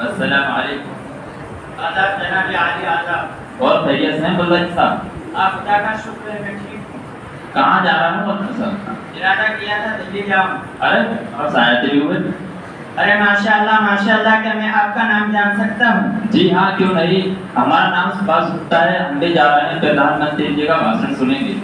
السلام علیکم. آداب جناب عالی آداب. اور خیریت سے ہیں بلدی صاحب؟ آپ خدا کا شکر ہے میں ٹھیک ہوں. کہاں جا رہا ہوں صاحب؟ ارادہ کیا تھا دلی جاؤں. ارے اور سایہ بھی ہوئے. ارے ماشاء اللہ کیا میں آپ کا نام جان سکتا ہوں؟ جی ہاں کیوں نہیں، ہمارا نام سباس گپتا ہے، ہم بھی جا رہے ہیں پردھان منتری جی کا بھاشن سنیں گے.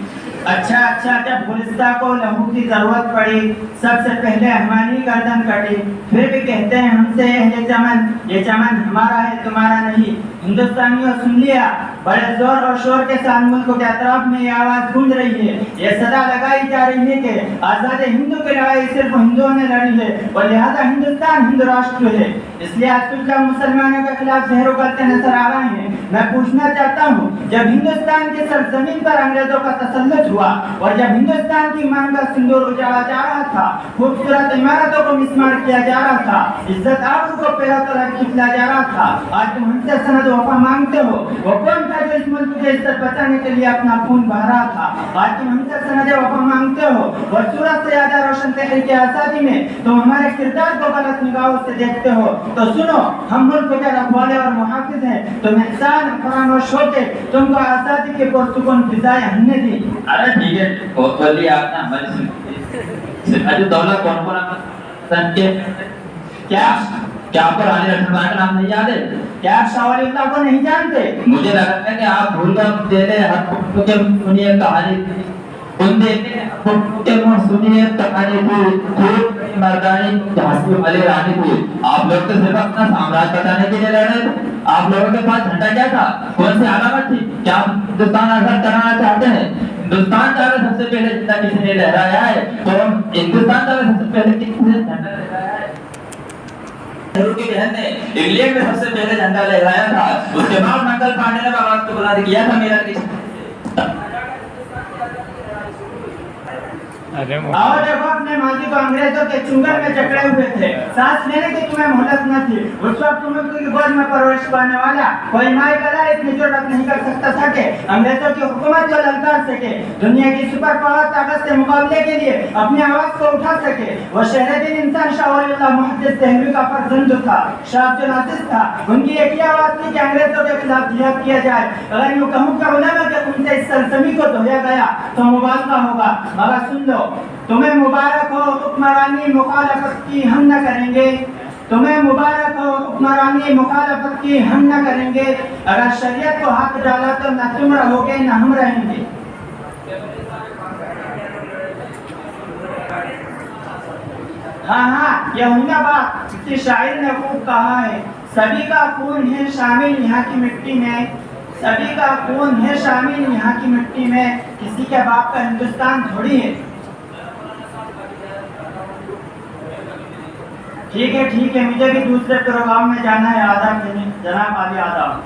اچھا جب گلستہ کو لہو کی ضرورت پڑی سب سے پہلے ہماری گردن کٹی، پھر بھی کہتے ہیں ہم سے اہل چمن، یہ چمن ہمارا ہے تمہارا نہیں. ہندوستانیوں سن لیا، بڑے زور اور شور کے ساتھ ملک کے اطراف میں یہ آواز گونج رہی ہے، یہ صدا لگائی جا رہی ہے کہ آزاد ہندو کی لڑائی صرف ہندوؤں نے لڑی ہے اور لہذا ہندوستان ہندو راشٹر ہے. اس لیے آج کچھ لوگ مسلمانوں کے خلاف زہر اگلتے نظر آ رہے ہیں. میں پوچھنا چاہتا ہوں، جب ہندوستان کی سرزمین پر انگریزوں کا تسلط ہوا اور جب ہندوستان کی مان کا سندور اجاڑا جا رہا تھا، خوبصورت عمارتوں کو مسمار کیا جا رہا تھا، عزت آبرو کو پیروں تلے کھچلا جا رہا تھا، آج تم ہم سے سند وفا مانگتے ہو. وہ کون تھا جو اس ملک کی عزت بچانے کے لیے اپنا خون بہا رہا تھا؟ آج تم ہم سے سند وفا مانگتے ہو اور سورج سے زیادہ روشن تحریک آزادی میں تم ہمارے کردار کو غلط نگاہوں سے دیکھتے ہو. تو سنو، ہم ملک کے رکھوالے اور محافظ ہیں. تم احسان فراموش ہو کے تم کو آزادی کے پرسکون فضائیں ہم نے دی. ارے ٹھیک ہے، بہت بڑی آپ نے ہماری سنی. دولت کون کے کیا آپ کو رانی لکشمن کا نام نہیں یاد ہے؟ کیا آپ شاہ ولی اللہ کو نہیں جانتے؟ مجھے لگا ہے کہ آپ بھول کر دیتے ہر کے سنیے کہانی ان دیتے کے سنیے کہانی پوری مردانی جھانسی والی رانی پوری. آپ لوگ تو صرف اپنا سامراج بچانے کے لیے لڑ رہے تھے. آپ لوگوں کے پاس جھنڈا کیا تھا؟ کون سی علامت تھی؟ کیا آپ ہندوستان آزاد کرانا چاہتے ہیں؟ ہندوستان چاہے سب سے پہلے جھنڈا کسی نے لہرایا ہے تو ہندوستان چاہے سب سے پہلے کسی نے جھنڈا لہرایا ہے؟ نہرو کی بہن نے انگلینڈ میں سب سے پہلے جھنڈا لہرایا تھا. اس کے بعد منگل پانڈے نے آواز کو بلند کیا تھا میرا کس. اور جب اپنے ماضی کو انگریزوں کے چنگل میں جکڑے ہوئے تھے، سانس لینے کی تمہیں مہلت نہ تھی. اس وقت تم کی گود میں پرورش پانے والا کوئی مائی کلا اتنی جرأت نہیں کر سکتا تھا کہ انگریزوں کی حکومت کو للکار سکے، دنیا کی سپر پاور طاقت سے مقابلے کے لیے اپنی آواز کو اٹھا سکے. وہ شہر دین انسان شاہ ولی اللہ محدث دہلوی کا فرزند تھا، شاہ عبد العزیز تھا. ان کی ایک ہی آواز تھی کہ انگریزوں کے خلاف جہاد کیا جائے. اگر یوں کہوں کہ علماء کے خون سے اس سرزمین کو دھویا گیا تو مبالغہ ہوگا، مگر سن لو، تمہیں مبارک ہو حکمرانی مخالفت کی ہم نہ کریں گے. تمہیں مبارک ہو حکمرانی مخالفت کی ہم نہ کریں گے. اگر شریعت کو ہاتھ ڈالا تو نہ تم رہو گے نہ ہم رہیں گے. ہاں یہ ہونا بات کسی شاعر نے خوب کہا ہے. سبھی کا خون ہے شامل یہاں کی مٹی میں، سبھی کا خون ہے شامل یہاں کی مٹی میں. کسی کے باپ کا ہندوستان تھوڑی ہے. ٹھیک ہے مجھے بھی دوسرے پروگرام میں جانا ہے. آداب جناب عالی آداب.